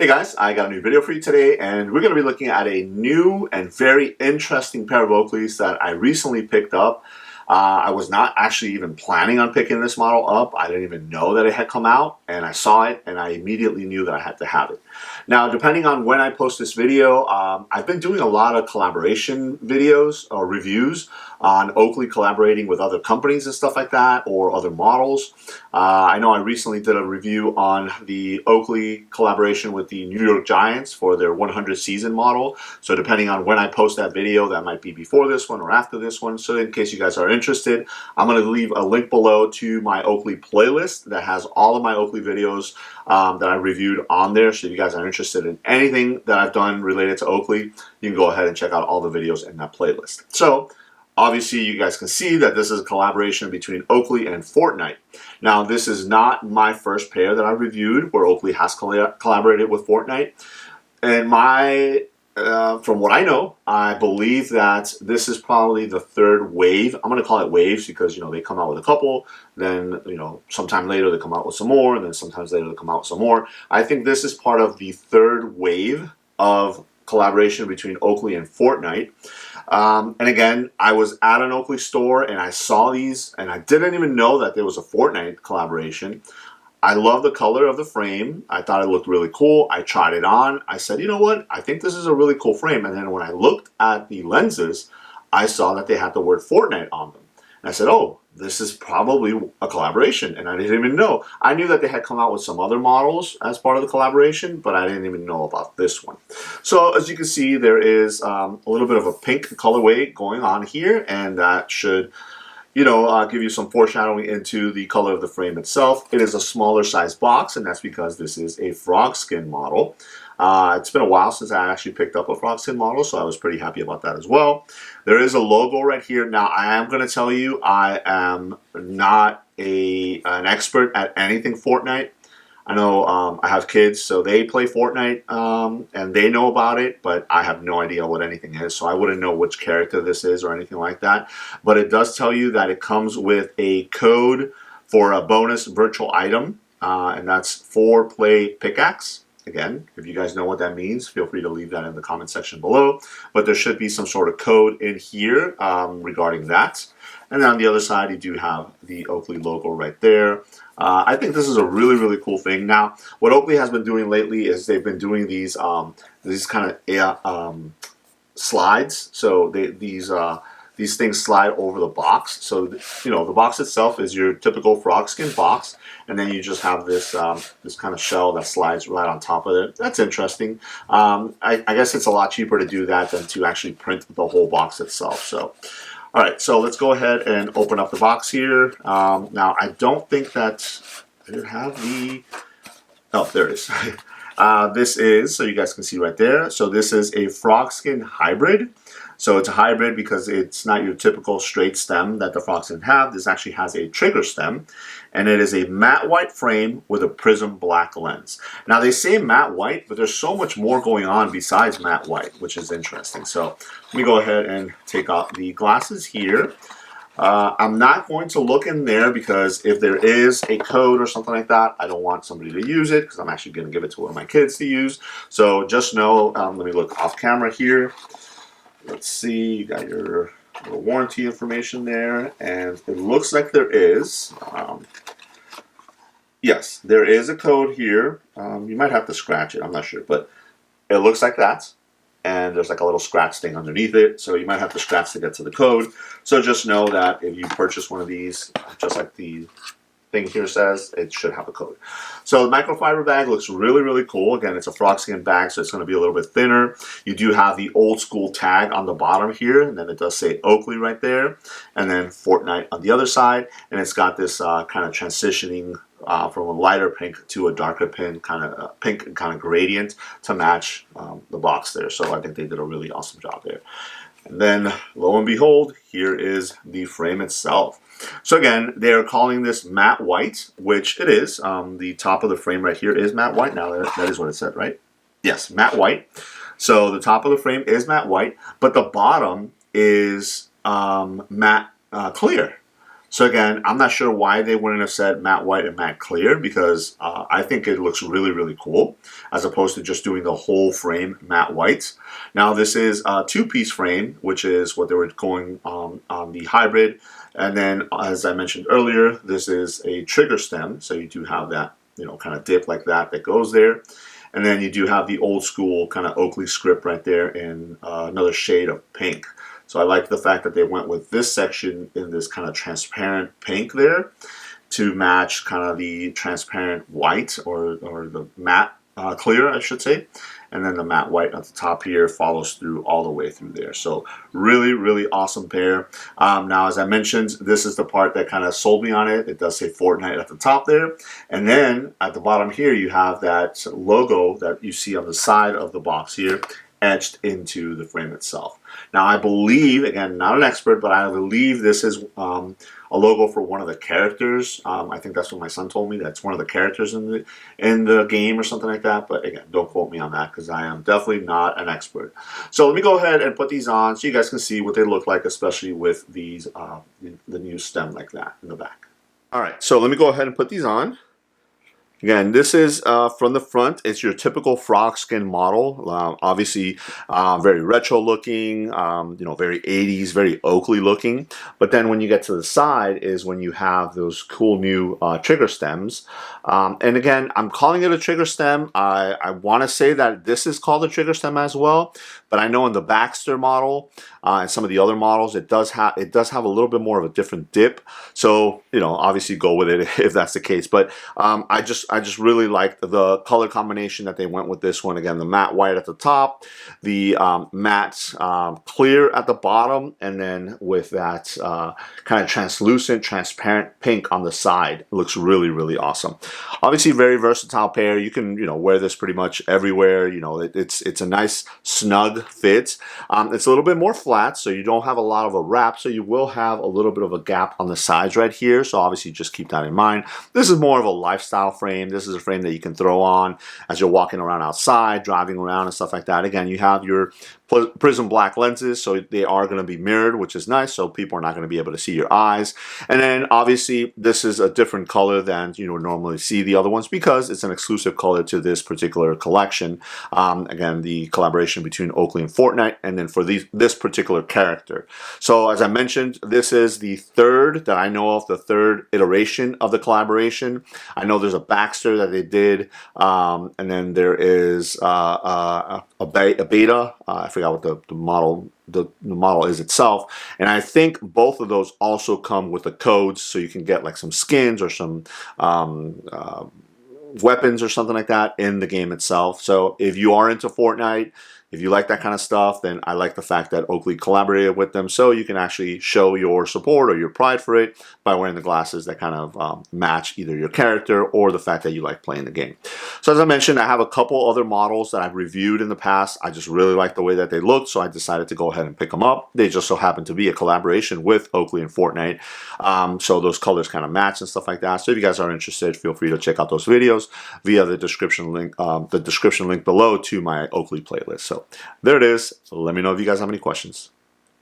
Hey guys, I got a new video for you today, and we're going to be looking at a new and very interesting pair of Oakleys that I recently picked up. I was not actually even planning on picking this model up. I didn't even know that it had come out, and I saw it and I immediately knew that I had to have it. Now, depending on when I post this video, I've been doing a lot of collaboration videos or reviews on Oakley collaborating with other companies and stuff like that, or other models. I know I recently did a review on the Oakley collaboration with the New York Giants for their 100 season model. So depending on when I post that video, that might be before this one or after this one. So in case you guys are interested, I'm going to leave a link below to my Oakley playlist that has all of my Oakley videos that I reviewed on there. So if you guys are interested in anything that I've done related to Oakley, you can go ahead and check out all the videos in that playlist. So obviously, you guys can see that this is a collaboration between Oakley and Fortnite. Now, this is not my first pair that I reviewed where Oakley has collaborated with Fortnite. And from what I know, I believe that this is probably the third wave. I'm going to call it waves because, they come out with a couple, then, sometime later they come out with some more, and then sometimes later they come out with some more. I think this is part of the third wave of collaboration between Oakley and Fortnite. And again, I was at an Oakley store and I saw these and I didn't even know that there was a Fortnite collaboration. I love the color of the frame. I thought it looked really cool. I tried it on. I said, you know what? I think this is a really cool frame. And then when I looked at the lenses, I saw that they had the word Fortnite on them. And I said, oh, this is probably a collaboration, and I didn't even know. I knew that they had come out with some other models as part of the collaboration, but I didn't even know about this one. So as you can see, there is a little bit of a pink colorway going on here, and that should give you some foreshadowing into the color of the frame itself. It is a smaller size box, and that's because this is a Frogskin model. It's been a while since I actually picked up a Frogskin model, so I was pretty happy about that as well. There is a logo right here. Now, I am going to tell you, I am not an expert at anything Fortnite. I know I have kids, so they play Fortnite, and they know about it, but I have no idea what anything is, so I wouldn't know which character this is or anything like that. But it does tell you that it comes with a code for a bonus virtual item, and that's 4-play pickaxe. Again, if you guys know what that means, feel free to leave that in the comment section below. But there should be some sort of code in here regarding that. And then on the other side, you do have the Oakley logo right there. I think this is a really, really cool thing. Now, what Oakley has been doing lately is they've been doing these kind of slides. So these things slide over the box. So the box itself is your typical Frogskin box, and then you just have this this kind of shell that slides right on top of it. That's interesting. I guess it's a lot cheaper to do that than to actually print the whole box itself. So. All right, so let's go ahead and open up the box here. Now, I don't think that I didn't have the. Oh, there it is. This is, so you guys can see right there. So this is a Frogskin hybrid. So it's a hybrid because it's not your typical straight stem that the Frogskin have. This actually has a trigger stem, and it is a matte white frame with a prism black lens. Now they say matte white, but there's so much more going on besides matte white, which is interesting. So let me go ahead and take off the glasses here. I'm not going to look in there because if there is a code or something like that, I don't want somebody to use it because I'm actually going to give it to one of my kids to use. So just know, let me look off camera here. Let's see, you got your little warranty information there, and it looks like there is. Yes, there is a code here. You might have to scratch it, I'm not sure, but it looks like that. And there's like a little scratch thing underneath it, so you might have to scratch to get to the code. So just know that if you purchase one of these, just like the thing here says, it should have a code. So the microfiber bag looks really, really cool. Again, it's a Frogskin bag, so it's going to be a little bit thinner. You do have the old school tag on the bottom here, and then it does say Oakley right there, and then Fortnite on the other side, and it's got this kind of transitioning from a lighter pink to a darker pink kind of gradient to match the box there. So I think they did a really awesome job there. And then, lo and behold, here is the frame itself. So again, they're calling this matte white, which it is. The top of the frame right here is matte white. Now, that is what it said, right? Yes, matte white. So the top of the frame is matte white, but the bottom is matte clear. So again, I'm not sure why they wouldn't have said matte white and matte clear, because I think it looks really, really cool, as opposed to just doing the whole frame matte white. Now this is a two-piece frame, which is what they were going on the hybrid. And then, as I mentioned earlier, this is a trigger stem, so you do have that, you know, kind of dip like that goes there. And then you do have the old school kind of Oakley script right there in another shade of pink. So I like the fact that they went with this section in this kind of transparent pink there to match kind of the transparent white, or the matte clear, I should say. And then the matte white at the top here follows through all the way through there. So really, really awesome pair. Now, as I mentioned, this is the part that kind of sold me on it. It does say Fortnite at the top there. And then at the bottom here, you have that logo that you see on the side of the box here, etched into the frame itself. Now I believe, again, not an expert, but I believe this is a logo for one of the characters. I think that's what my son told me. That's one of the characters in the game or something like that. But again, don't quote me on that, because I am definitely not an expert. So let me go ahead and put these on so you guys can see what they look like, especially with these the new stem like that in the back. All right, so let me go ahead and put these on. Again, this is from the front. It's your typical Frogskin model. Obviously, very retro looking, you know, very 80s, very Oakley looking. But then when you get to the side is when you have those cool new trigger stems. And again, I'm calling it a trigger stem. I want to say that this is called a trigger stem as well. But I know in the Baxter model and some of the other models, it does have a little bit more of a different dip. So, you know, obviously go with it if that's the case. But I just really like the color combination that they went with this one. Again, the matte white at the top, the matte clear at the bottom, and then with that kind of translucent, transparent pink on the side. It looks really, really awesome. Obviously, very versatile pair. You can, you know, wear this pretty much everywhere. You know, it's a nice snug fit. It's a little bit more flat, so you don't have a lot of a wrap, so you will have a little bit of a gap on the sides right here. So obviously, just keep that in mind. This is more of a lifestyle frame. This is a frame that you can throw on as you're walking around outside, driving around and stuff like that. Again, you have your prism black lenses, so they are going to be mirrored, which is nice, so people are not going to be able to see your eyes. And then obviously this is a different color than you know normally see the other ones, because it's an exclusive color to this particular collection. Again, the collaboration between Oakley and Fortnite, and then for this particular character. So as I mentioned, this is the third that I know of, the third iteration of the collaboration. I know there's a Baxter that they did, and then there is a beta. I forgot what the model is itself, and I think both of those also come with the codes, so you can get like some skins or some weapons or something like that in the game itself. So if you are into Fortnite, if you like that kind of stuff, then I like the fact that Oakley collaborated with them, so you can actually show your support or your pride for it by wearing the glasses that kind of match either your character or the fact that you like playing the game. So as I mentioned, I have a couple other models that I've reviewed in the past. I just really like the way that they looked, so I decided to go ahead and pick them up. They just so happen to be a collaboration with Oakley and Fortnite, so those colors kind of match and stuff like that. So if you guys are interested, feel free to check out those videos via the description link below to my Oakley playlist. So there it is. Let me know if you guys have any questions.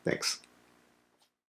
Thanks.